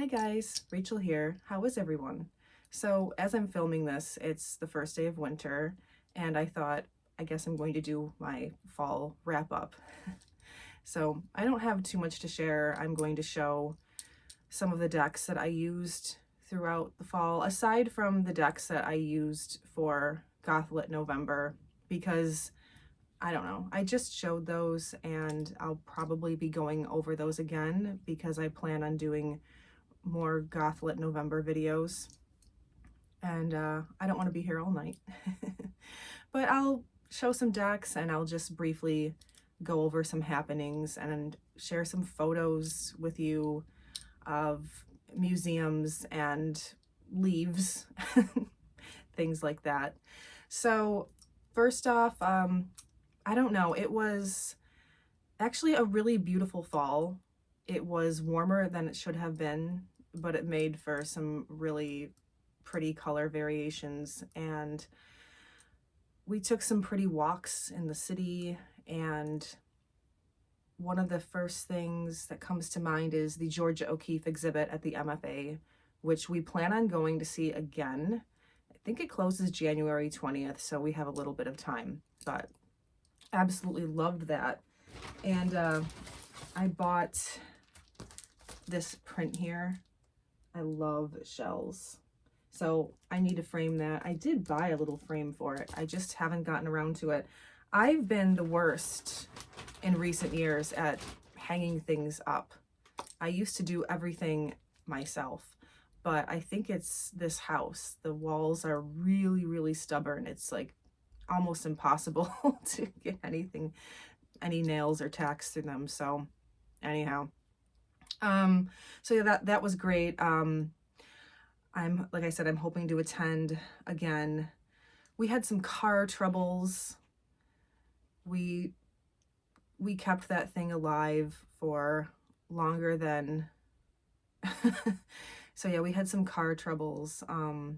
Hi guys, Rachel here. How is everyone? So as I'm filming this, it's the first day of winter, and I thought, I guess I'm going to do my fall wrap up. So I don't have too much to share. I'm going to show some of the decks that I used throughout the fall, aside from the decks that I used for Gothlit November, because I don't know, I just showed those and I'll probably be going over those again because I plan on doing more Gothlit November videos, and I don't want to be here all night. But I'll show some decks and I'll just briefly go over some happenings and share some photos with you of museums and leaves, things like that. So first off, I don't know, it was actually a really beautiful fall. It was warmer than it should have been, but it made for some really pretty color variations, and we took some pretty walks in the city. And one of the first things that comes to mind is the Georgia O'Keeffe exhibit at the MFA, which we plan on going to see again. I think it closes January 20th, so we have a little bit of time, but absolutely loved that. And I bought this print here. I love shells, so I need to frame that. I did buy a little frame for it. I just haven't gotten around to it. I've been the worst in recent years at hanging things up. I used to do everything myself, but I think it's this house. The walls are really, really stubborn. It's like almost impossible to get anything, any nails or tacks through them. So anyhow, so yeah, that was great. Like I said, I'm hoping to attend again. We had some car troubles. We kept that thing alive for longer than so yeah, we had some car troubles, and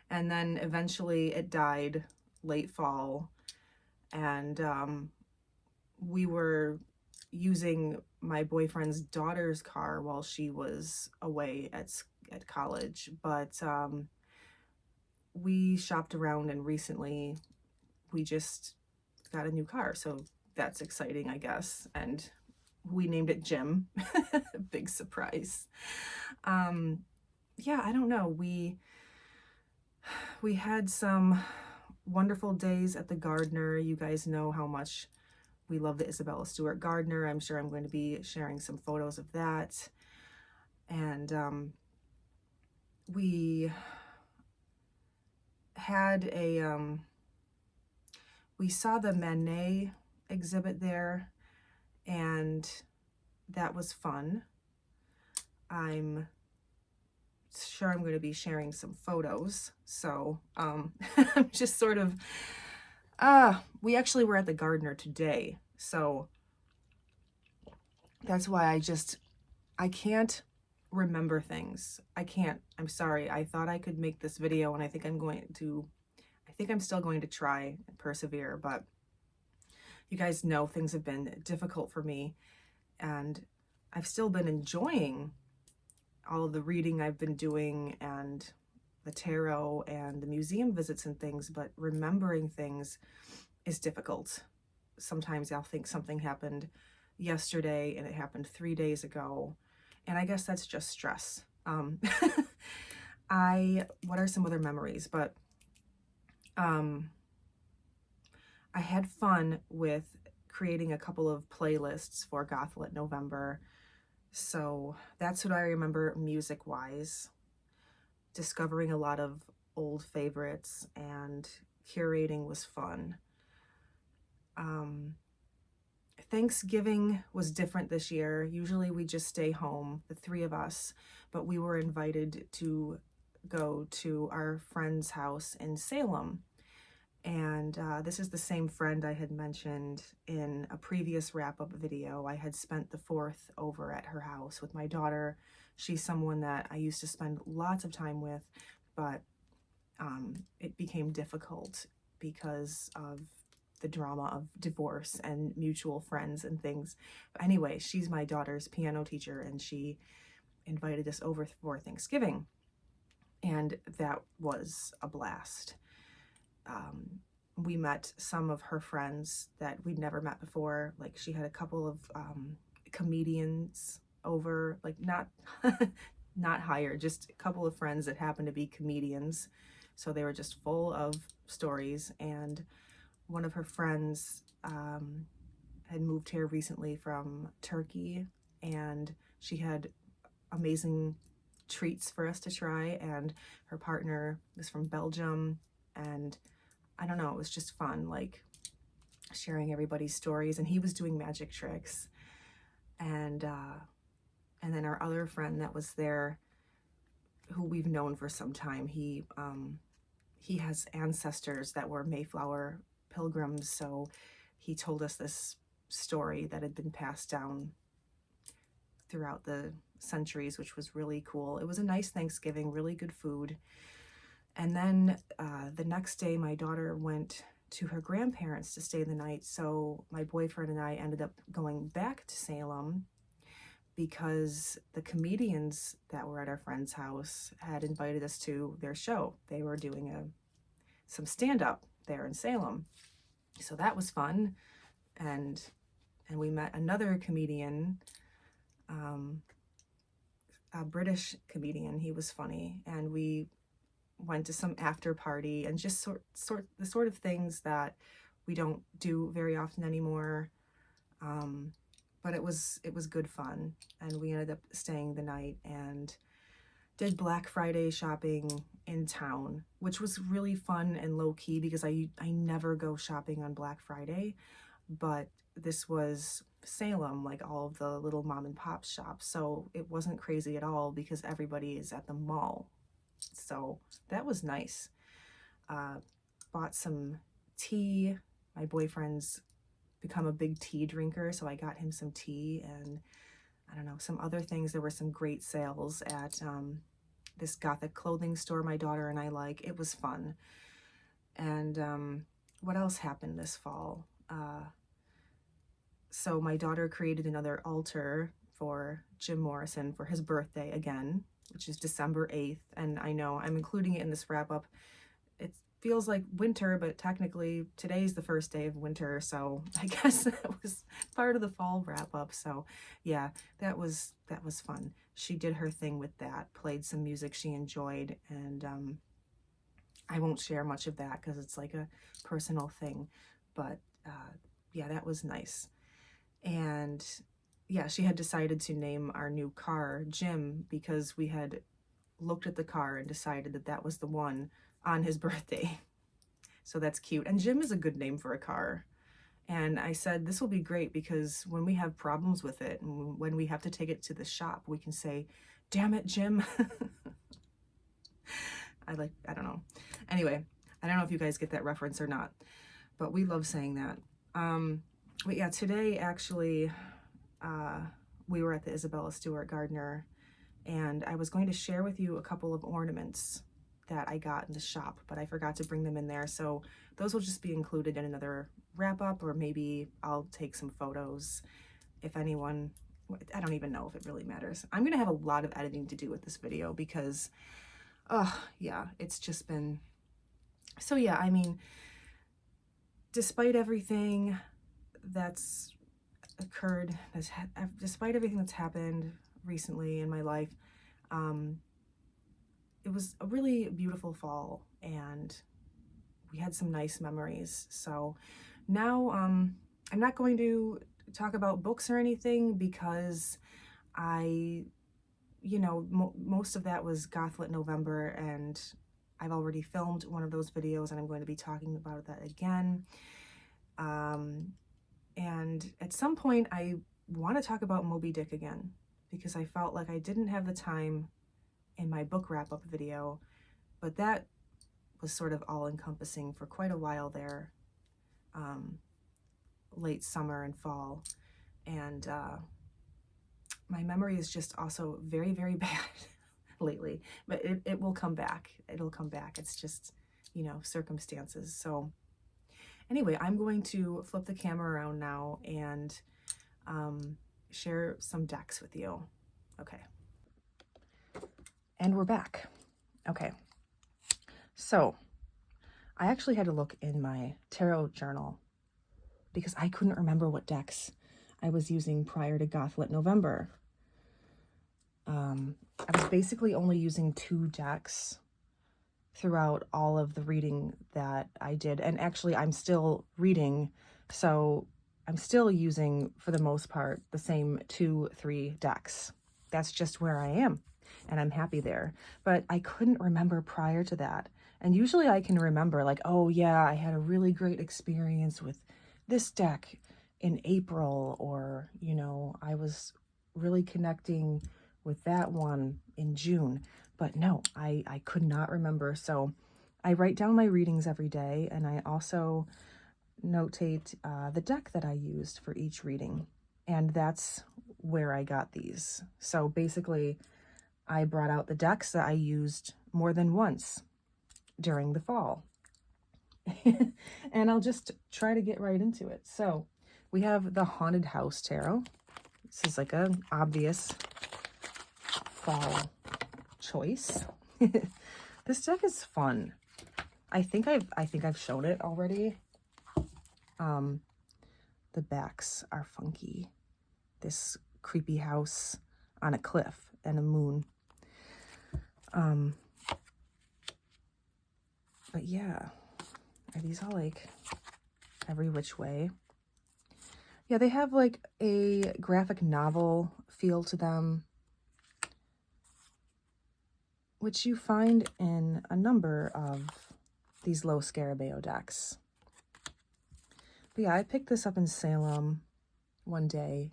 then eventually it died late fall, and we were using my boyfriend's daughter's car while she was away at college, but we shopped around and recently we just got a new car, so that's exciting, I guess, and we named it Jim. Big surprise. Yeah, I don't know, we had some wonderful days at the Gardner. You guys know how much we love the Isabella Stewart Gardner. I'm sure I'm going to be sharing some photos of that. And we had we saw the Manet exhibit there, and that was fun. I'm sure I'm going to be sharing some photos. So I'm just sort of, we actually were at the Gardner today, so that's why I can't remember things. I'm sorry. I thought I could make this video, and I think I'm still going to try and persevere, but you guys know things have been difficult for me, and I've still been enjoying all of the reading I've been doing and the tarot and the museum visits and things, but remembering things is difficult. Sometimes I'll think something happened yesterday and it happened 3 days ago, and I guess that's just stress. What are some other memories? But I had fun with creating a couple of playlists for Gothlit November. So that's what I remember music-wise. Discovering a lot of old favorites and curating was fun. Thanksgiving was different this year. Usually we just stay home, the three of us, but we were invited to go to our friend's house in Salem. And this is the same friend I had mentioned in a previous wrap-up video. I had spent the 4th over at her house with my daughter. She's someone that I used to spend lots of time with, but it became difficult because of the drama of divorce and mutual friends and things. But anyway, she's my daughter's piano teacher, and she invited us over for Thanksgiving, and that was a blast. We met some of her friends that we'd never met before. Like, she had a couple of comedians over, like not not hired, just a couple of friends that happened to be comedians. So they were just full of stories. And one of her friends had moved here recently from Turkey, and she had amazing treats for us to try. And her partner was from Belgium, and I don't know, it was just fun, like sharing everybody's stories. And he was doing magic tricks. And then our other friend that was there, who we've known for some time, he has ancestors that were Mayflower pilgrims. So he told us this story that had been passed down throughout the centuries, which was really cool. It was a nice Thanksgiving, really good food. And then the next day, my daughter went to her grandparents to stay the night. So my boyfriend and I ended up going back to Salem because the comedians that were at our friend's house had invited us to their show. They were doing some stand-up there in Salem. So that was fun. And we met another comedian, a British comedian. He was funny. And we went to some after party and just the sort of things that we don't do very often anymore. But it was good fun, and we ended up staying the night and did Black Friday shopping in town, which was really fun and low key because I never go shopping on Black Friday, but this was Salem, like all of the little mom and pop shops, so it wasn't crazy at all because everybody is at the mall. So that was nice. Bought some tea. My boyfriend's become a big tea drinker, so I got him some tea and I don't know, some other things. There were some great sales at this gothic clothing store my daughter and I like. It was fun. And what else happened this fall? So my daughter created another altar for Jim Morrison for his birthday again, which is December 8th. And I know I'm including it in this wrap up. It feels like winter, but technically today's the first day of winter. So I guess that was part of the fall wrap up. So yeah, that was fun. She did her thing with that, played some music she enjoyed. And I won't share much of that because it's like a personal thing. But yeah, that was nice. And yeah, she had decided to name our new car Jim because we had looked at the car and decided that that was the one on his birthday. So that's cute. And Jim is a good name for a car. And I said, this will be great because when we have problems with it and when we have to take it to the shop, we can say, damn it, Jim. I don't know. Anyway, I don't know if you guys get that reference or not, but we love saying that. But yeah, today actually, we were at the Isabella Stewart Gardner, and I was going to share with you a couple of ornaments that I got in the shop, but I forgot to bring them in there. So those will just be included in another wrap up, or maybe I'll take some photos if anyone, I don't even know if it really matters. I'm going to have a lot of editing to do with this video because, yeah, it's just been, so yeah, I mean, despite everything that's occurred, despite everything that's happened recently in my life, it was a really beautiful fall and we had some nice memories. So now I'm not going to talk about books or anything because most of that was Gothlit November, and I've already filmed one of those videos and I'm going to be talking about that again. And at some point I want to talk about Moby Dick again because I felt like I didn't have the time in my book wrap-up video, but that was sort of all-encompassing for quite a while there, late summer and fall. And my memory is just also very, very bad lately, but it will come back. It'll come back. It's just, circumstances. So anyway, I'm going to flip the camera around now and share some decks with you. Okay. And we're back. Okay. So I actually had to look in my tarot journal because I couldn't remember what decks I was using prior to Gothlit November. I was basically only using 2 decks throughout all of the reading that I did. And actually, I'm still reading, so I'm still using, for the most part, the same 2-3 decks. That's just where I am, and I'm happy there. But I couldn't remember prior to that. And usually I can remember, like, oh yeah, I had a really great experience with this deck in April, or, you know, I was really connecting with that one in June. But no, I could not remember. So I write down my readings every day, and I also notate the deck that I used for each reading. And that's where I got these. So basically, I brought out the decks that I used more than once during the fall. And I'll just try to get right into it. So we have the Haunted House Tarot. This is like an obvious fall choice. This deck is fun. I think I've shown it already. The backs are funky. This creepy house on a cliff and a moon. But yeah, are these all like every which way? Yeah, they have like a graphic novel feel to them, which you find in a number of these Lo Scarabeo decks. But yeah, I picked this up in Salem one day.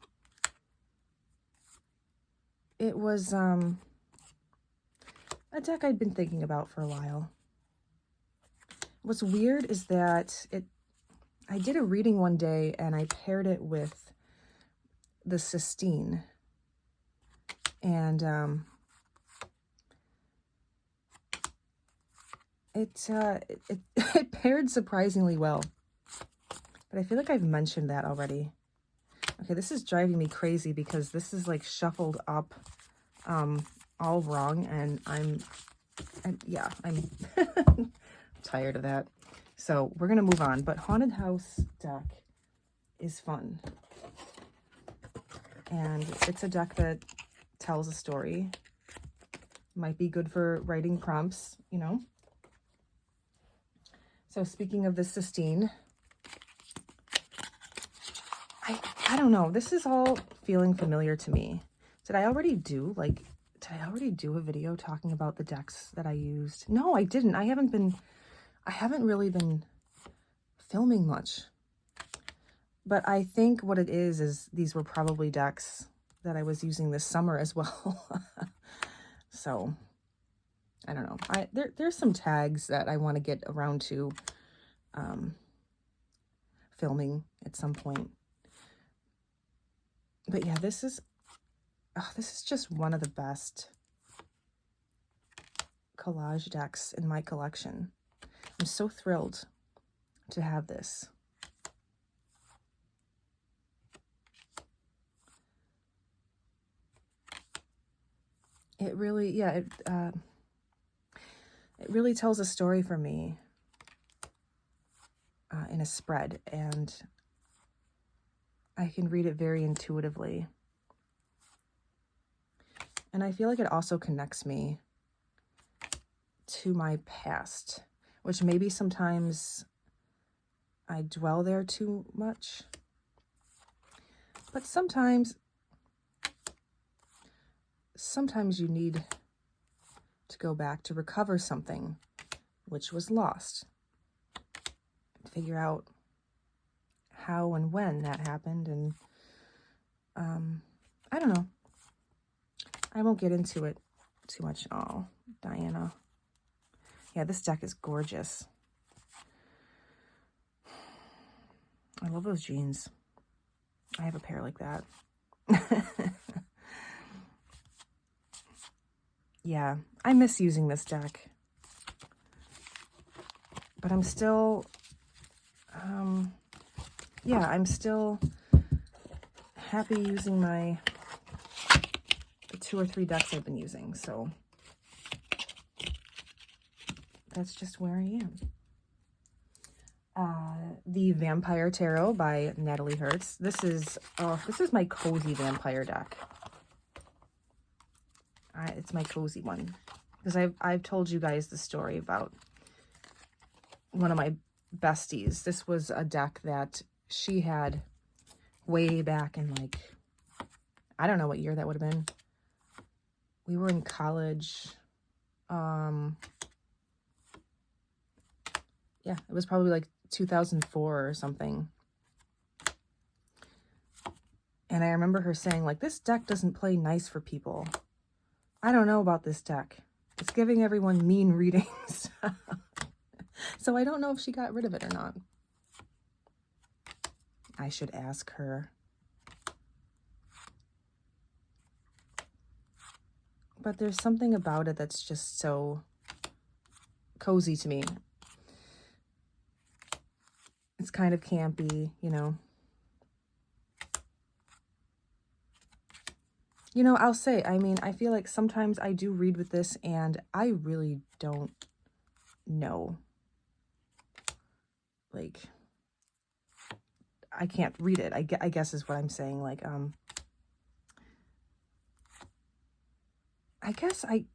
It was a deck I'd been thinking about for a while. What's weird is that I did a reading one day and I paired it with the Sistine. And it paired surprisingly well. But I feel like I've mentioned that already. Okay, this is driving me crazy because this is like shuffled up all wrong, and I'm tired of that. So we're going to move on. But Haunted House deck is fun. And it's a deck that tells a story. Might be good for writing prompts, you know. So speaking of the Sistine, I don't know. This is all feeling familiar to me. Did I already do a video talking about the decks that I used? No, I didn't. I haven't really been filming much. But I think what it is these were probably decks that I was using this summer as well. So, I don't know. There's some tags that I want to get around to filming at some point. But yeah, this is just one of the best collage decks in my collection. I'm so thrilled to have this. It really, yeah, it really tells a story for me in a spread, and I can read it very intuitively. And I feel like it also connects me to my past, which maybe sometimes I dwell there too much. But sometimes you need to go back to recover something which was lost. Figure out how and when that happened, and I don't know. I won't get into it too much. Oh, Diana. Yeah, this deck is gorgeous. I love those jeans. I have a pair like that. Yeah, I miss using this deck. But I'm still, yeah, I'm still happy using the 2 or 3 decks I've been using. So that's just where I am. The Vampire Tarot by Natalie Hertz. This is my cozy vampire deck. It's my cozy one, because I've told you guys the story about one of my besties. This was a deck that she had way back in, like, I don't know what year that would have been. We were in college. Yeah, it was probably like 2004 or something. And I remember her saying, like, this deck doesn't play nice for people. I don't know about this deck. It's giving everyone mean readings. So I don't know if she got rid of it or not. I should ask her. But there's something about it that's just so cozy to me. It's kind of campy, you know. You know, I'll say, I mean, I feel like sometimes I do read with this and I really don't know. Like, I can't read it, I guess is what I'm saying. Like, I guess I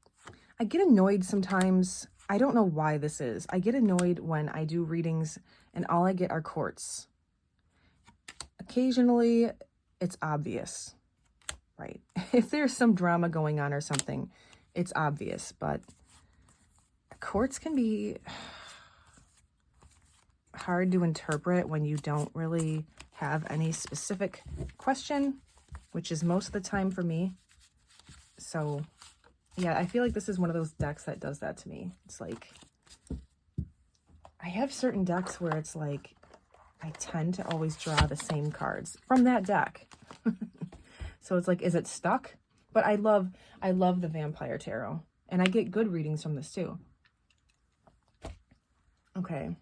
get annoyed sometimes. I don't know why this is. I get annoyed when I do readings and all I get are quartz. Occasionally, it's obvious, right? If there's some drama going on or something, it's obvious, but quartz can be hard to interpret when you don't really have any specific question, which is most of the time for me. So yeah, I feel like this is one of those decks that does that to me. It's like, I have certain decks where it's like, I tend to always draw the same cards from that deck. So it's like, is it stuck? But I love the Vampire Tarot, and I get good readings from this too. Okay,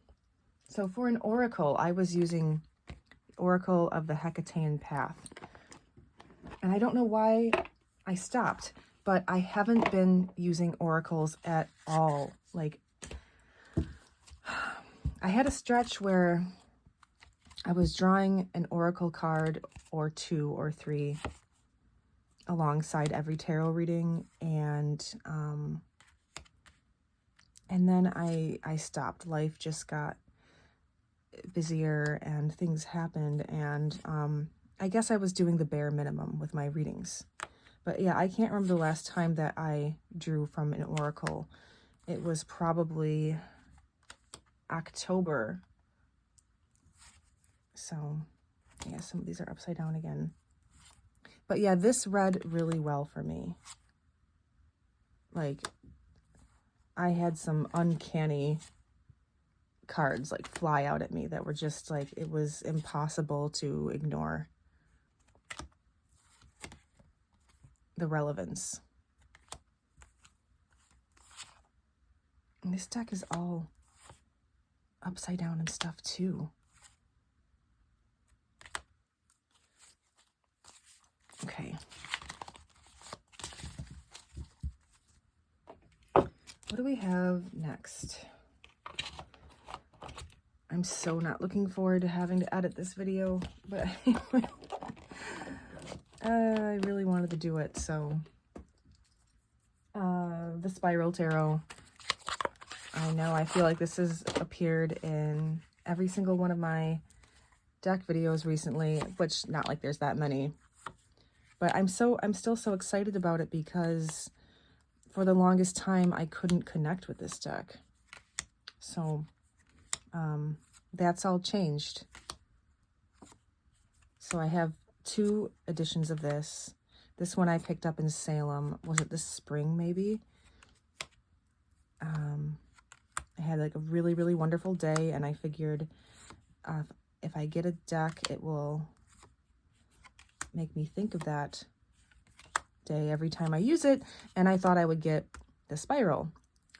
so for an oracle, I was using Oracle of the Hecatean Path. And I don't know why I stopped, but I haven't been using oracles at all. Like, I had a stretch where I was drawing an oracle card or 2 or 3 alongside every tarot reading, and then I stopped. Life just got busier and things happened, and I guess I was doing the bare minimum with my readings. But yeah, I can't remember the last time that I drew from an oracle. It was probably October. So yeah, some of these are upside down again. But yeah, this read really well for me. Like, I had some uncanny cards like fly out at me that were just like, it was impossible to ignore the relevance. And this deck is all upside down and stuff too. Okay. What do we have next? I'm so not looking forward to having to edit this video, but I really wanted to do it, so. The Spiral Tarot. I know, I feel like this has appeared in every single one of my deck videos recently, which not like there's that many. But I'm still so excited about it because for the longest time I couldn't connect with this deck. So that's all changed. So I have 2 editions of this. This one I picked up in Salem. Was it this spring maybe? I had like a really, really wonderful day, and I figured if I get a deck, it will make me think of that day every time I use it. And I thought I would get the Spiral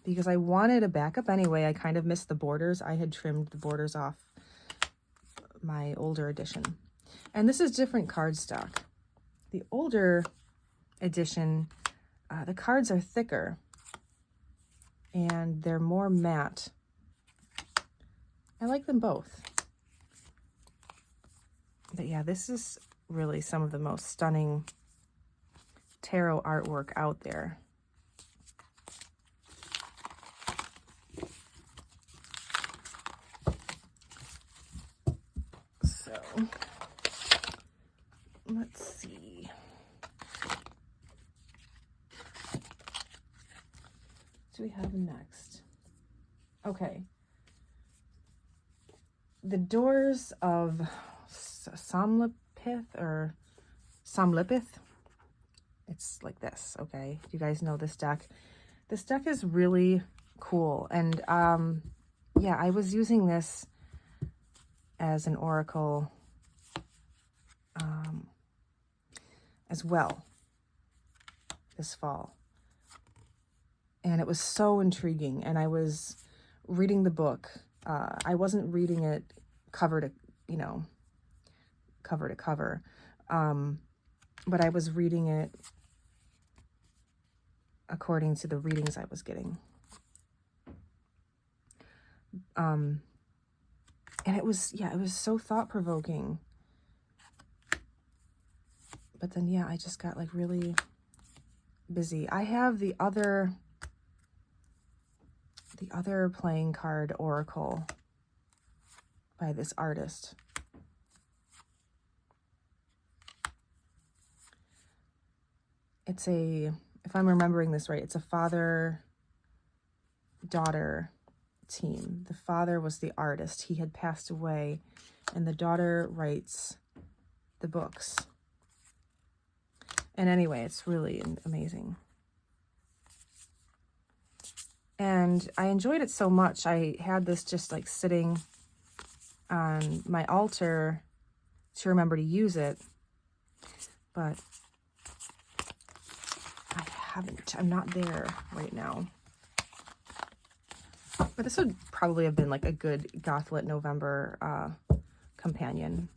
because I wanted a backup anyway. I kind of missed the borders. I had trimmed the borders off my older edition. And this is different cardstock. The older edition, the cards are thicker. and they're more matte. I like them both. But yeah, this is really some of the most stunning tarot artwork out there. So, let's see. What do we have next? Okay. The Doors of Somlipith, or Somlipith. It's like this, okay? You guys know this deck. This deck is really cool. And yeah, I was using this as an oracle as well this fall. And it was so intriguing. And I was reading the book. I wasn't reading it cover to, you know, cover to cover. But I was reading it according to the readings I was getting. And it was, yeah, it was so thought-provoking. But then, yeah, I just got like really busy. I have the other playing card oracle by this artist. It's a, if I'm remembering this right, it's a father-daughter team. The father was the artist. He had passed away, and the daughter writes the books. And anyway, it's really amazing. And I enjoyed it so much. I had this just like sitting on my altar to remember to use it. But I haven't. I'm not there right now. But this would probably have been like a good Gothlit November companion.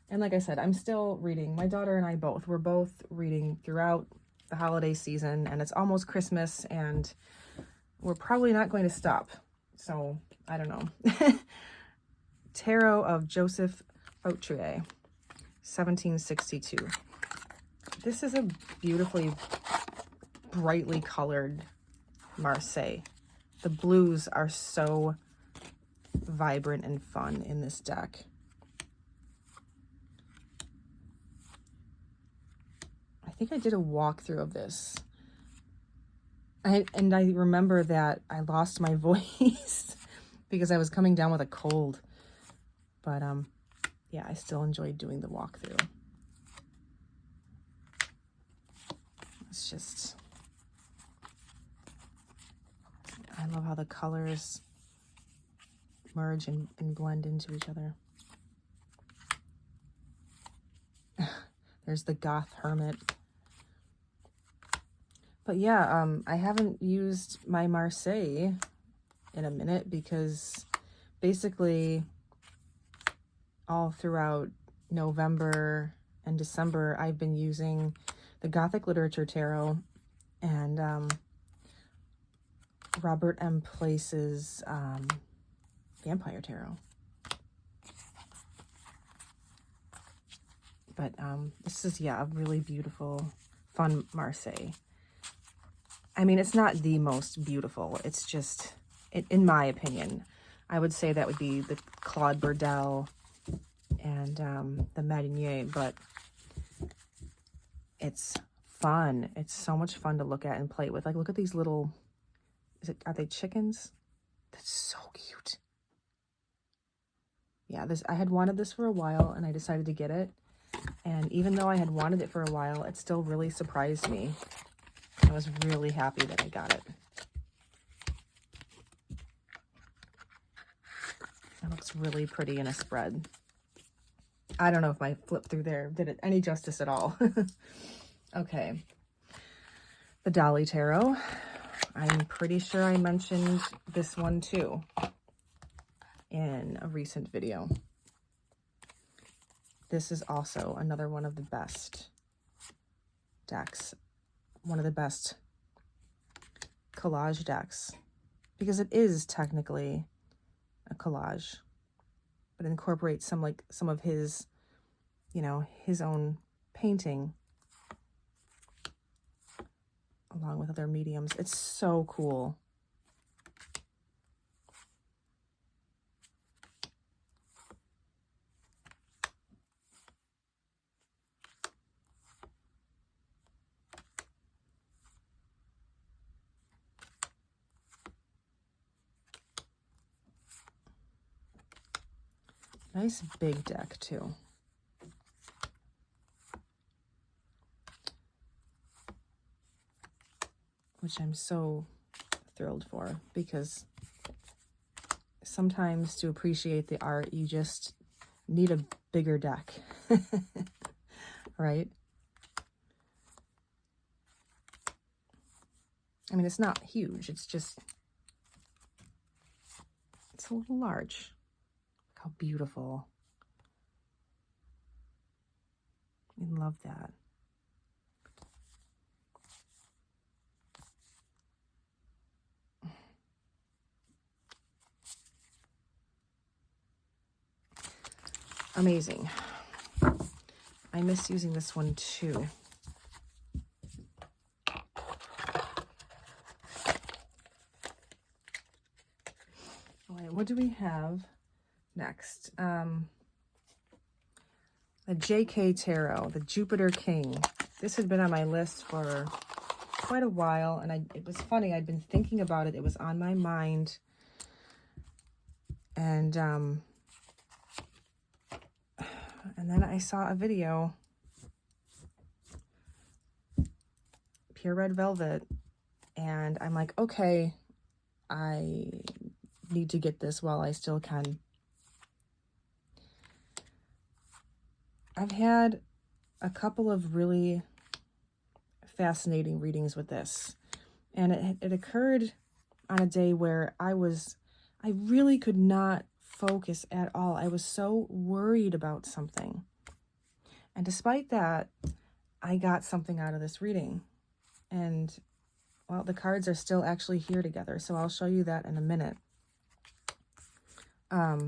And like I said, I'm still reading. My daughter and I both. We're both reading throughout the holiday season. And it's almost Christmas. And we're probably not going to stop. So, I don't know. Tarot of Joseph Fautrier, 1762. This is a beautifully, brightly colored Marseille. The blues are so vibrant and fun in this deck. I think I did a walkthrough of this. And I remember that I lost my voice because I was coming down with a cold. But yeah, I still enjoyed doing the walkthrough. It's just, I love how the colors merge and blend into each other. There's the Goth Hermit. But yeah, I haven't used my Marseille in a minute because basically all throughout November and December, I've been using the Gothic Literature Tarot and Robert M. Place's Vampire Tarot. But this is, yeah, a really beautiful, fun Marseille. I mean, it's not the most beautiful. It's just, in my opinion, I would say that would be the Claude Burdel and the Madinier, but it's fun. It's so much fun to look at and play with. Like, look at these little, are they chickens? That's so cute. Yeah, I had wanted this for a while and I decided to get it. And even though I had wanted it for a while, it still really surprised me. I was really happy that I got it. It looks really pretty in a spread. I don't know if my flip through there did it any justice at all. Okay. The Dolly Tarot. I'm pretty sure I mentioned this one too in a recent video. This is also another one of the best decks. One of the best collage decks because it is technically a collage, but it incorporates some of his, you know, his own painting along with other mediums. It's so cool. Nice big deck too. Which I'm so thrilled for, because sometimes to appreciate the art, you just need a bigger deck, right? I mean, it's not huge. It's just, it's a little large. Look how beautiful. I love that. Amazing. I miss using this one too. All right, what do we have next? The JK Tarot, the Jupiter King. This had been on my list for quite a while, and it was funny. I'd been thinking about it. It was on my mind. And then I saw a video, Pure Red Velvet, and I'm like, okay, I need to get this while I still can. I've had a couple of really fascinating readings with this, and it occurred on a day where I really could not focus at all. I was so worried about something. And despite that, I got something out of this reading. And, well, the cards are still actually here together, so I'll show you that in a minute. But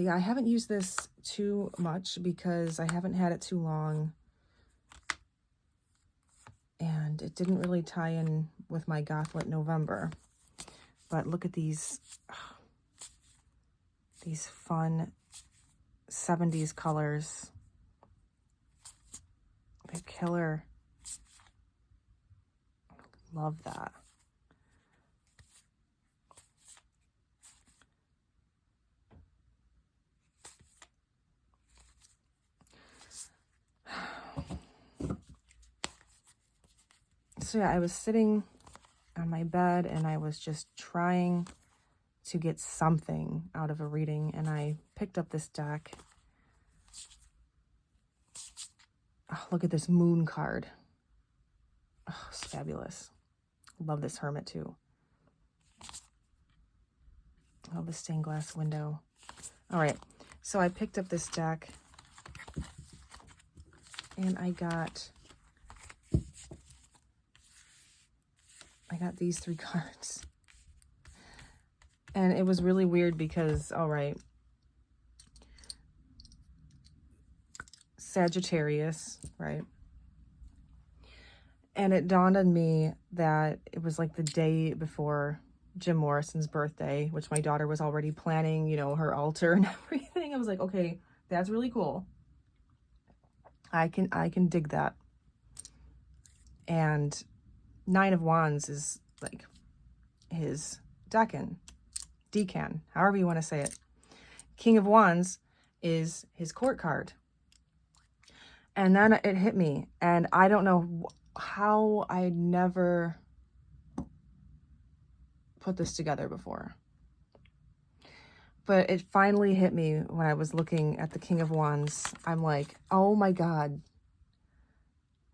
yeah, I haven't used this too much because I haven't had it too long. And it didn't really tie in with my Gothlit November. But look at these fun 70s colors. They're killer. Love that. So yeah, I was sitting on my bed and I was just trying to get something out of a reading, and I picked up this deck. Oh, look at this moon card. Oh, it's fabulous. Love this hermit too. Love the stained glass window. All right, so I picked up this deck and I got these 3 cards. And it was really weird because, all right, Sagittarius, right? And it dawned on me that it was like the day before Jim Morrison's birthday, which my daughter was already planning, you know, her altar and everything. I was like, okay, that's really cool. I can dig that. And 9 of Wands is like his decan, however you want to say it. King of Wands is his court card. And then it hit me, and I don't know how I'd never put this together before. But it finally hit me when I was looking at the King of Wands. I'm like, oh my God.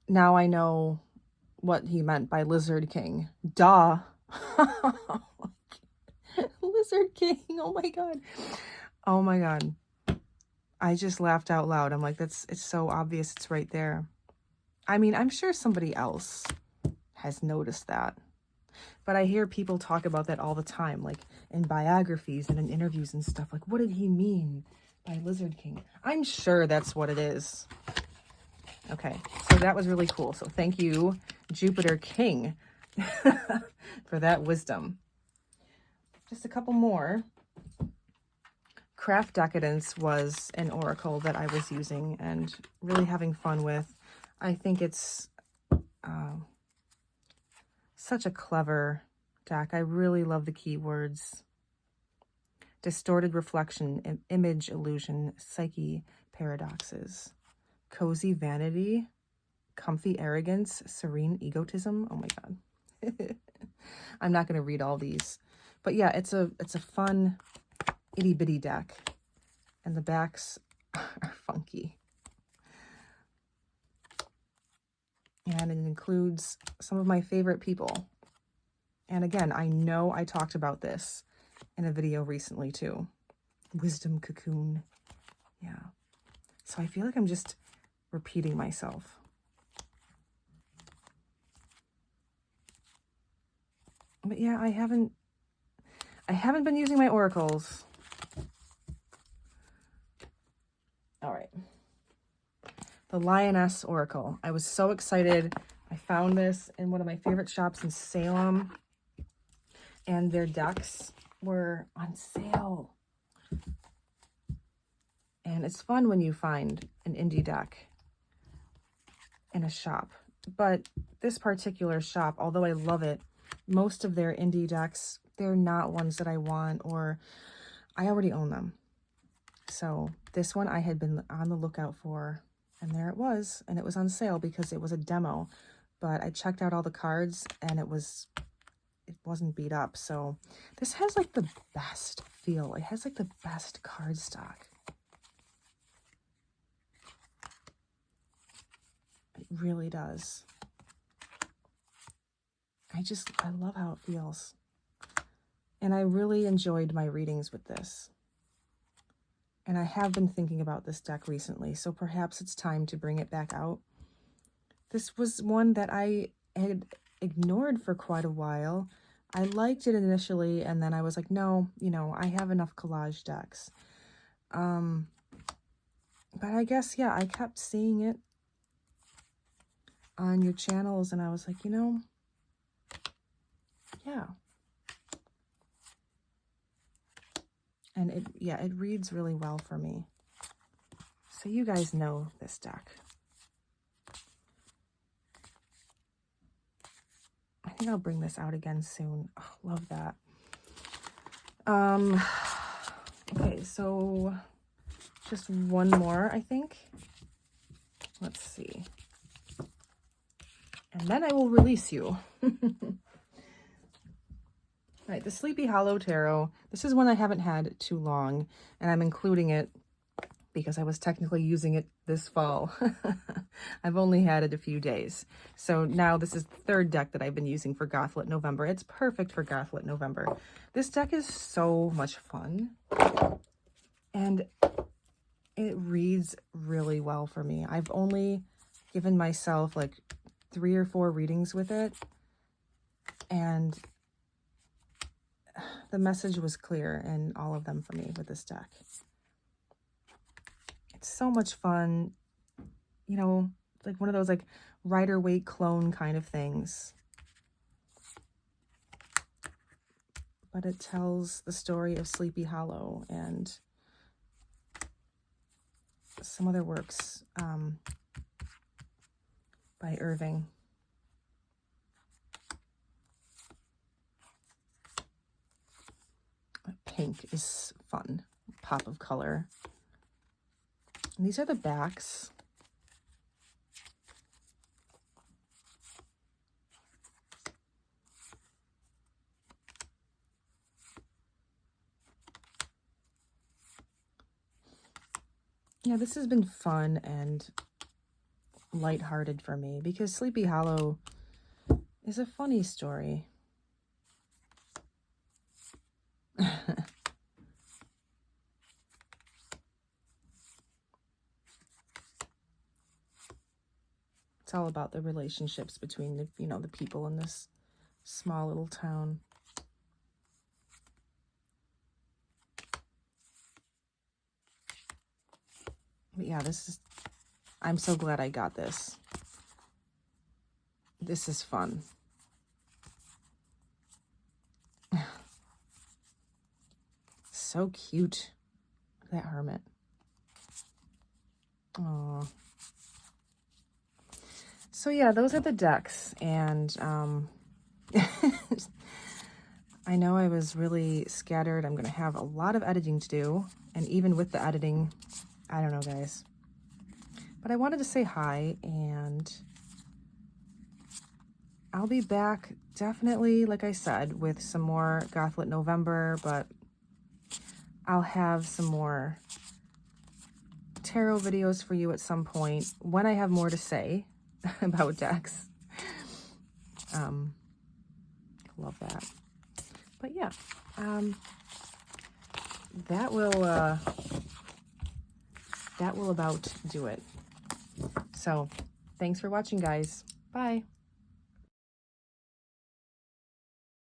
Now I know what he meant by Lizard King. Duh. Lizard King. Oh my God. Oh my God. I just laughed out loud. I'm like, it's so obvious. It's right there. I mean, I'm sure somebody else has noticed that. But I hear people talk about that all the time, like in biographies and in interviews and stuff. Like, what did he mean by Lizard King? I'm sure that's what it is. Okay, so that was really cool. So thank you, Jupiter King, for that wisdom. Just a couple more. Craft Decadence was an oracle that I was using and really having fun with. I think it's such a clever deck. I really love the keywords. Distorted reflection, image illusion, psyche paradoxes, cozy vanity, comfy arrogance, serene egotism. Oh my God. I'm not going to read all these. But yeah, it's a fun itty bitty deck. And the backs are funky. And it includes some of my favorite people. And again, I know I talked about this in a video recently too. Wisdom Cocoon. Yeah. So I feel like I'm just repeating myself. But yeah, I haven't been using my oracles. All right. The Lioness Oracle. I was so excited. I found this in one of my favorite shops in Salem. And their decks were on sale. And it's fun when you find an indie deck in a shop. But this particular shop, although I love it, most of their indie decks, they're not ones that I want, or I already own them. So this one I had been on the lookout for, and there it was. And it was on sale because it was a demo. But I checked out all the cards and it wasn't beat up. So this has like the best feel. It has like the best card stock. It really does. I love how it feels. And I really enjoyed my readings with this. And I have been thinking about this deck recently, so perhaps it's time to bring it back out. This was one that I had ignored for quite a while. I liked it initially, and then I was like, no, I have enough collage decks. But I guess, yeah, I kept seeing it on your channels, and I was like, yeah. And it reads really well for me. So you guys know this deck. I think I'll bring this out again soon. Oh, love that. Okay, so just one more, I think. Let's see. And then I will release you. All right, the Sleepy Hollow Tarot. This is one I haven't had too long, and I'm including it because I was technically using it this fall. I've only had it a few days. So now this is the third deck that I've been using for Gothlit November. It's perfect for Gothlit November. This deck is so much fun, and it reads really well for me. I've only given myself like 3 or 4 readings with it, and the message was clear in all of them for me with this deck. It's so much fun, like one of those like Rider-Waite clone kind of things. But it tells the story of Sleepy Hollow and some other works by Irving. Pink is fun, pop of color. And these are the backs. Yeah, this has been fun and lighthearted for me because Sleepy Hollow is a funny story. It's all about the relationships between the, you know, the people in this small little town. But yeah, I'm so glad I got this. This is fun. So cute, that hermit. Oh. So yeah, those are the decks, and I know I was really scattered. I'm gonna have a lot of editing to do, and even with the editing, I don't know, guys. But I wanted to say hi, and I'll be back definitely, like I said, with some more Gothlit November, but I'll have some more tarot videos for you at some point when I have more to say about decks. Love that. But yeah, that will about do it. So thanks for watching, guys. Bye.